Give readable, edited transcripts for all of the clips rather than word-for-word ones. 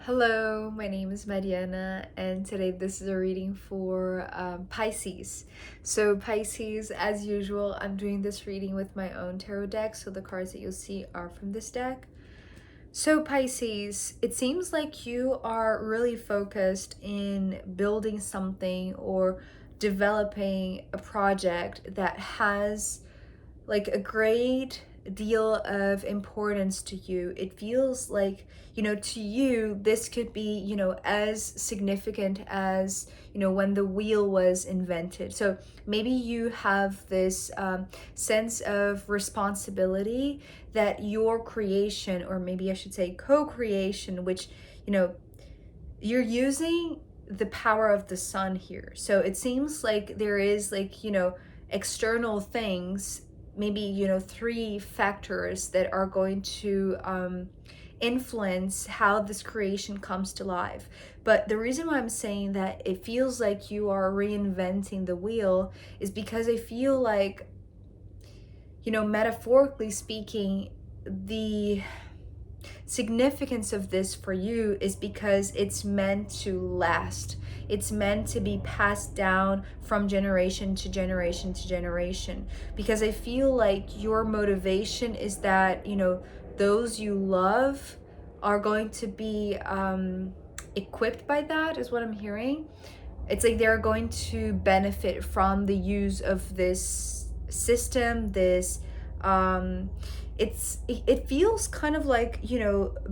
Hello, my name is Mariana, and today this is a reading for Pisces. So, Pisces, as usual, I'm doing this reading with my own tarot deck, so the cards that you'll see are from this deck. So, Pisces, it seems like you are really focused in building something or developing a project that has like a great deal of importance to you. It feels like, to you, this could be, as significant as, when the wheel was invented. So maybe you have this sense of responsibility that your creation, or maybe I should say co creation, which, you're using the power of the sun here. So it seems like there is like, external things, maybe, three factors that are going to influence how this creation comes to life. But the reason why I'm saying that it feels like you are reinventing the wheel is because I feel like, metaphorically speaking, the significance of this for you is because it's meant to last. It's meant to be passed down from generation to generation to generation. Because I feel like your motivation is that, those you love are going to be equipped by that, is what I'm hearing. It's like they're going to benefit from the use of this system, this it feels kind of like,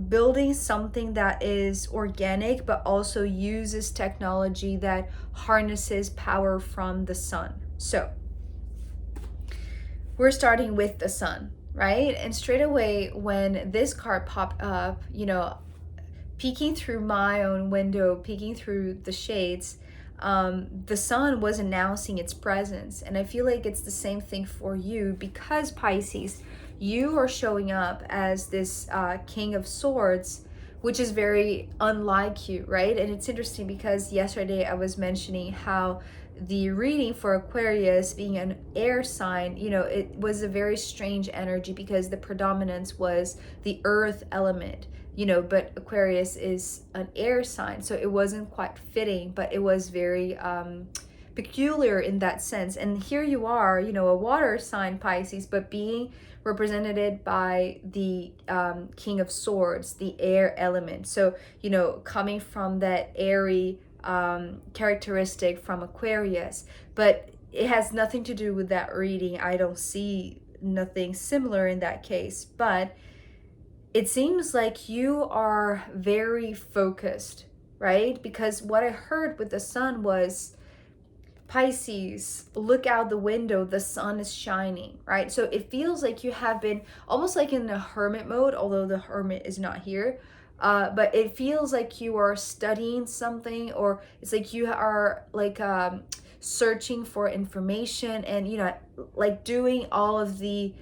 building something that is organic but also uses technology that harnesses power from the sun. So we're starting with the sun, right? And straight away when this card popped up, peeking through my own window, peeking through the shades, the sun was announcing its presence. And I feel like it's the same thing for you because, Pisces, you are showing up as this King of Swords, which is very unlike you, right? And it's interesting because yesterday I was mentioning how the reading for Aquarius being an air sign, it was a very strange energy because the predominance was the earth element, but Aquarius is an air sign, so it wasn't quite fitting, but it was very peculiar in that sense. And here you are, a water sign, Pisces, but being represented by the King of Swords, the air element. So, coming from that airy characteristic from Aquarius, but it has nothing to do with that reading. I don't see nothing similar in that case, but it seems like you are very focused, right? Because what I heard with the sun was, Pisces, look out the window, the sun is shining, right? So it feels like you have been almost like in a hermit mode, although the hermit is not here. But it feels like you are studying something, or it's like you are like searching for information and, like doing all of the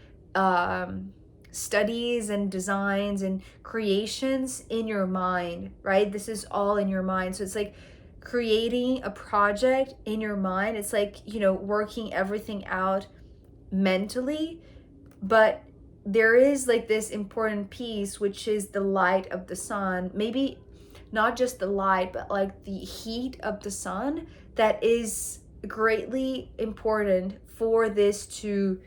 studies and designs and creations in your mind, right? This is all in your mind. So it's like creating a project in your mind. It's like, working everything out mentally, but there is like this important piece, which is the light of the sun. Maybe not just the light, but like the heat of the sun that is greatly important for this to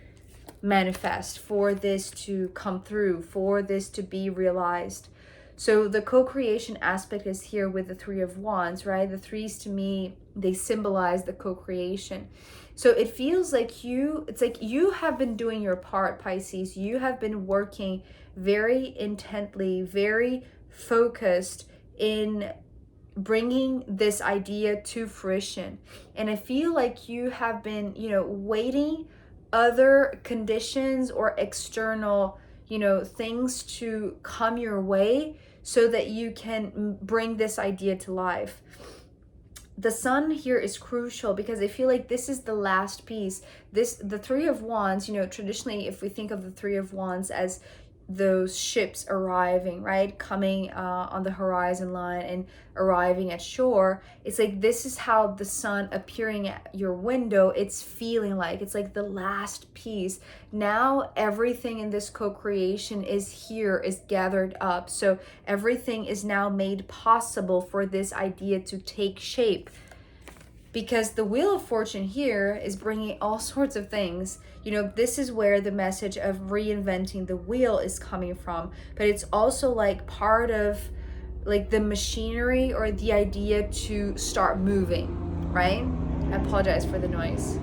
manifest, for this to come through, for this to be realized. So the co-creation aspect is here with the Three of Wands, right? The threes, to me, they symbolize the co-creation. So it feels like it's like you have been doing your part, Pisces. You have been working very intently, very focused in bringing this idea to fruition. And I feel like you have been, waiting other conditions or external, things to come your way so that you can bring this idea to life. The sun here is crucial because I feel like this is the last piece. The Three of Wands, traditionally, if we think of the Three of Wands as those ships arriving, right? Coming on the horizon line and arriving at shore. It's like, this is how the sun appearing at your window, it's feeling like. It's like the last piece. Now everything in this co-creation is here, is gathered up. So everything is now made possible for this idea to take shape. Because the Wheel of Fortune here is bringing all sorts of things. You know, this is where the message of reinventing the wheel is coming from. But it's also like part of like the machinery or the idea to start moving, right? I apologize for the noise.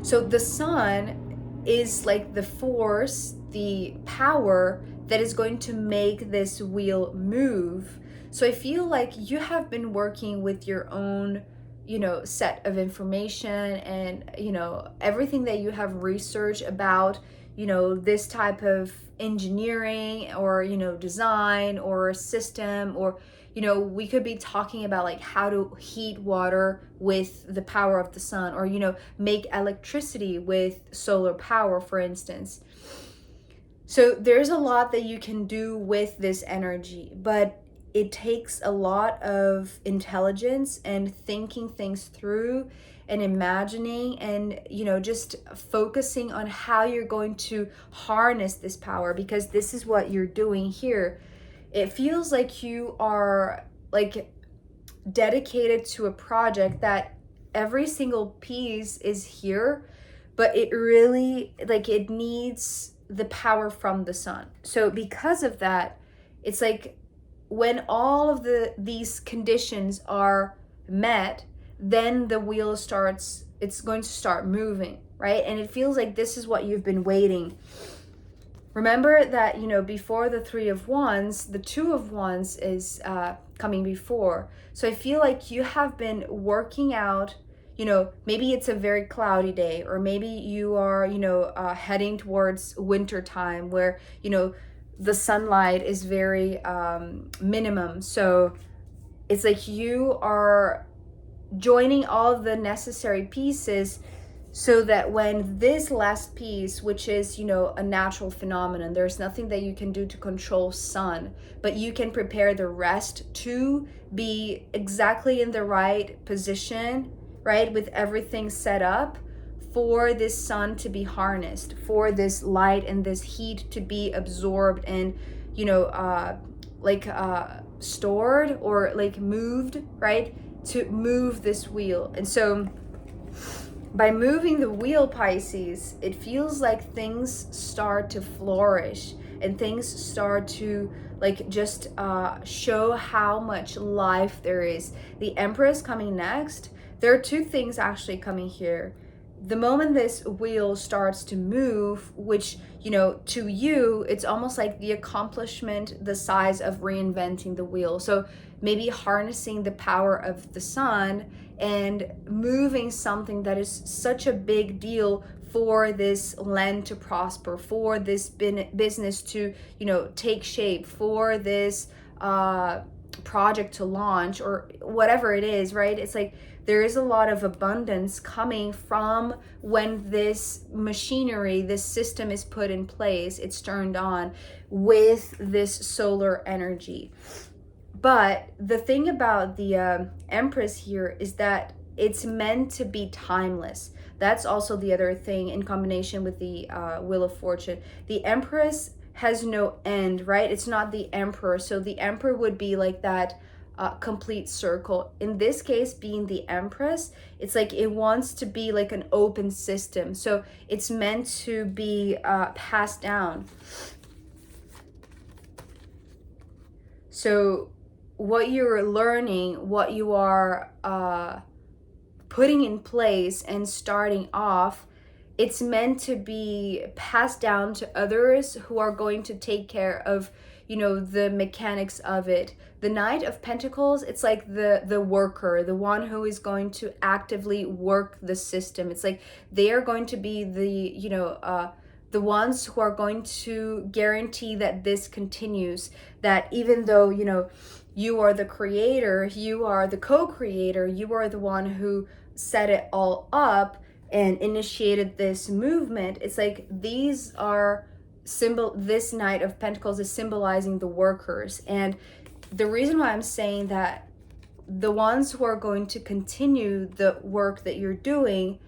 So the sun is like the force, the power that is going to make this wheel move. So I feel like you have been working with your own, you know, set of information and, you know, everything that you have researched about, you know, this type of engineering or, you know, design or system, or, you know, we could be talking about like how to heat water with the power of the sun, or, you know, make electricity with solar power, for instance. So there's a lot that you can do with this energy, but it takes a lot of intelligence and thinking things through and imagining and, you know, just focusing on how you're going to harness this power, because this is what you're doing here. It feels like you are like dedicated to a project that every single piece is here, but it really, like, it needs the power from the sun. So because of that, it's like when all of these conditions are met, then the wheel starts, it's going to start moving, right? And it feels like this is what you've been waiting. Remember that, you know, before the Three of Wands, the Two of Wands is coming before. So I feel like you have been working out, you know, maybe it's a very cloudy day, or maybe you are, you know, heading towards winter time where, you know, the sunlight is very minimum. So it's like you are joining all of the necessary pieces so that when this last piece, which is, you know, a natural phenomenon, there's nothing that you can do to control sun, but you can prepare the rest to be exactly in the right position, right, with everything set up for this sun to be harnessed, for this light and this heat to be absorbed and, you know, stored or like moved, right, to move this wheel. And so by moving the wheel, Pisces, it feels like things start to flourish and things start to like just show how much life there is. The Empress coming next. There are two things actually coming here. The moment this wheel starts to move, which, you know, to you, it's almost like the accomplishment, the size of reinventing the wheel. So maybe harnessing the power of the sun and moving something that is such a big deal for this land to prosper, for this business to, you know, take shape, for this project to launch, or whatever it is, right? It's like there is a lot of abundance coming from when this machinery, this system is put in place, it's turned on with this solar energy. But the thing about the Empress here is that it's meant to be timeless. That's also the other thing in combination with the Wheel of Fortune. The Empress has no end, right? It's not the Emperor. So the Emperor would be like that complete circle. In this case, being the Empress, it's like it wants to be like an open system. So it's meant to be passed down. So what you're learning, what you are putting in place and starting off, it's meant to be passed down to others who are going to take care of, you know, the mechanics of it. The Knight of Pentacles, it's like the worker, the one who is going to actively work the system. It's like they are going to be the, you know, the ones who are going to guarantee that this continues, that even though, you know, you are the creator, you are the co-creator, you are the one who set it all up and initiated this movement. It's like these are this Knight of Pentacles is symbolizing the workers. And the reason why I'm saying that the ones who are going to continue the work that you're doing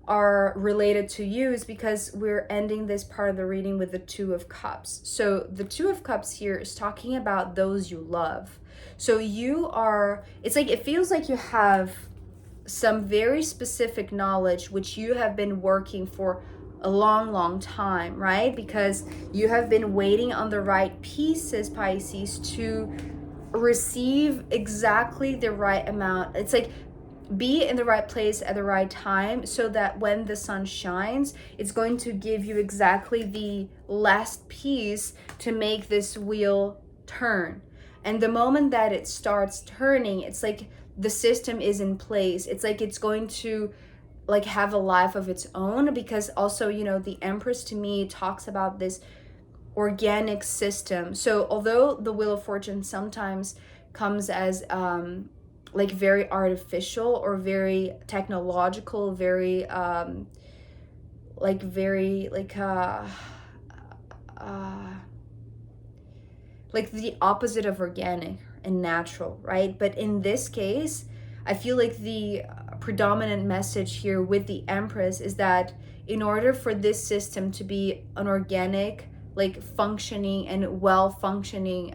are related to you is because we're ending this part of the reading with the Two of Cups. So the Two of Cups here is talking about those you love. So you are, it's like, it feels like you have some very specific knowledge which you have been working for a long time, right? Because you have been waiting on the right pieces, Pisces, to receive exactly the right amount. It's like, be in the right place at the right time, so that when the sun shines, it's going to give you exactly the last piece to make this wheel turn. And the moment that it starts turning, it's like the system is in place. It's like it's going to like have a life of its own, because also, you know, the Empress to me talks about this organic system. So although the Wheel of Fortune sometimes comes as like very artificial or very technological, very like very like the opposite of organic and natural, right? But in this case, I feel like the predominant message here with the Empress is that in order for this system to be an organic, like functioning and well functioning,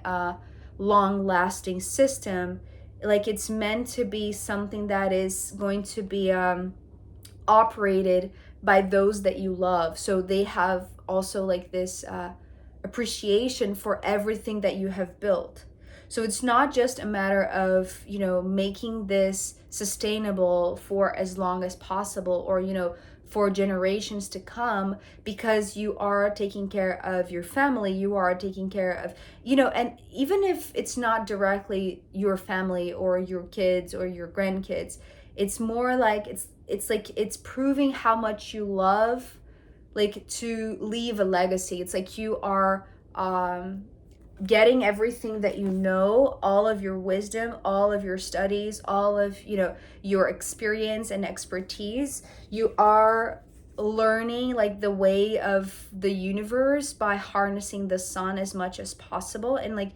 long lasting system, like it's meant to be something that is going to be operated by those that you love. So they have also like this appreciation for everything that you have built. So it's not just a matter of, you know, making this sustainable for as long as possible, or, you know, for generations to come, because you are taking care of your family, you are taking care of, you know, and even if it's not directly your family or your kids or your grandkids, it's more like it's like it's proving how much you love, like, to leave a legacy. It's like you are getting everything that you know, all of your wisdom, all of your studies, all of, you know, your experience and expertise. You are learning like the way of the universe by harnessing the sun as much as possible. And like,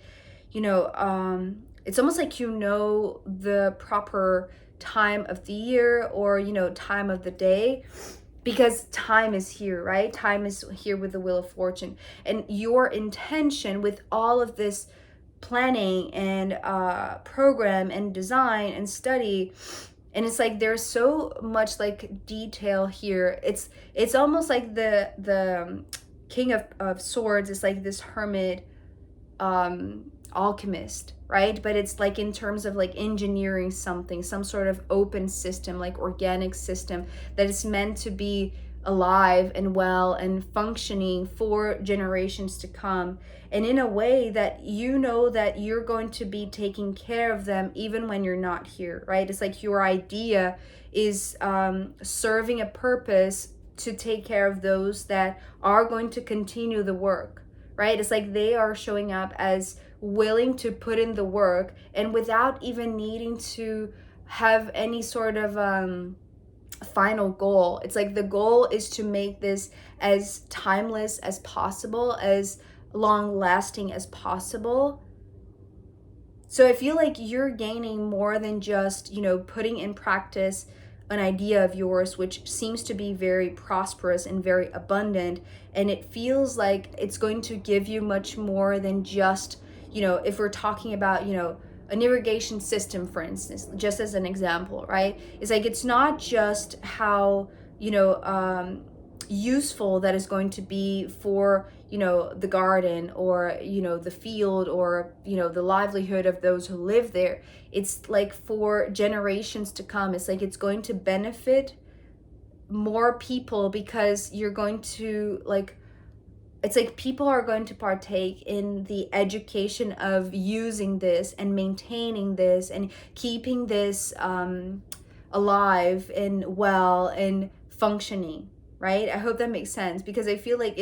you know, it's almost like, you know, the proper time of the year, or, you know, time of the day, because time is here, right? Time is here with the Wheel of Fortune. And your intention with all of this planning and program and design and study, and it's like there's so much like detail here. It's almost like the King of Swords is like this hermit alchemist, right? But it's like in terms of like engineering something, some sort of open system, like organic system that is meant to be alive and well and functioning for generations to come. And in a way that you know that you're going to be taking care of them even when you're not here, right? It's like your idea is serving a purpose to take care of those that are going to continue the work, right? It's like they are showing up as willing to put in the work, and without even needing to have any sort of final goal. It's like the goal is to make this as timeless as possible, as long lasting as possible. So I feel like you're gaining more than just, you know, putting in practice an idea of yours, which seems to be very prosperous and very abundant. And it feels like it's going to give you much more than just, you know, if we're talking about, you know, an irrigation system, for instance, just as an example, right? It's like, it's not just how, you know, useful that is going to be for, you know, the garden, or, you know, the field, or, you know, the livelihood of those who live there. It's like for generations to come. It's like it's going to benefit more people, because you're going to like, it's like people are going to partake in the education of using this and maintaining this and keeping this alive and well and functioning, right? I hope that makes sense, because I feel like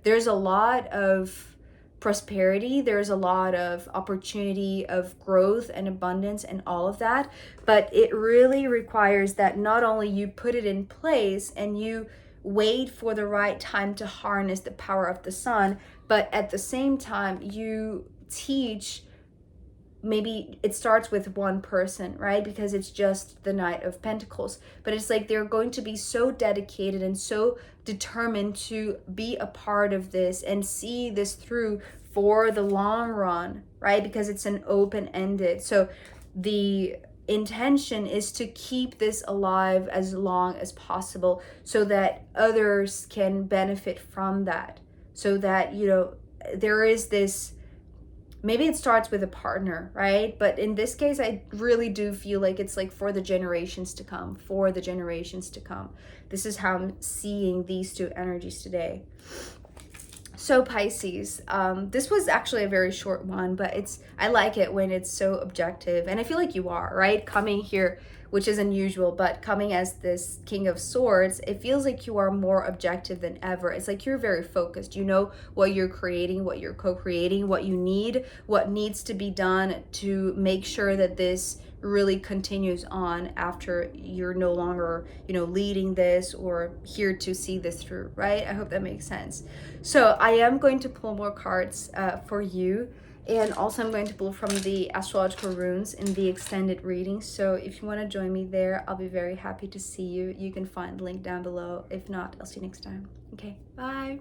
there's a lot of prosperity, there's a lot of opportunity of growth and abundance and all of that, but it really requires that not only you put it in place and you wait for the right time to harness the power of the sun, but at the same time you teach, maybe it starts with one person, right? Because it's just the Knight of Pentacles. But it's like they're going to be so dedicated and so determined to be a part of this and see this through for the long run, right? Because it's an open-ended. So the intention is to keep this alive as long as possible so that others can benefit from that. So that, you know, there is this, maybe it starts with a partner, right? But in this case, I really do feel like it's like for the generations to come, for the generations to come. This is how I'm seeing these two energies today. So Pisces, this was actually a very short one, but I like it when it's so objective, and I feel like you are, right? Coming here, which is unusual, but coming as this King of Swords, it feels like you are more objective than ever. It's like you're very focused. You know what you're creating, what you're co-creating, what you need, what needs to be done to make sure that this really continues on after you're no longer, you know, leading this or here to see this through, right? I hope that makes sense. So I am going to pull more cards for you, and also I'm going to pull from the astrological runes in the extended reading. So if you want to join me there, I'll be very happy to see you. You can find the link down below. If not, I'll see you next time. Okay, bye.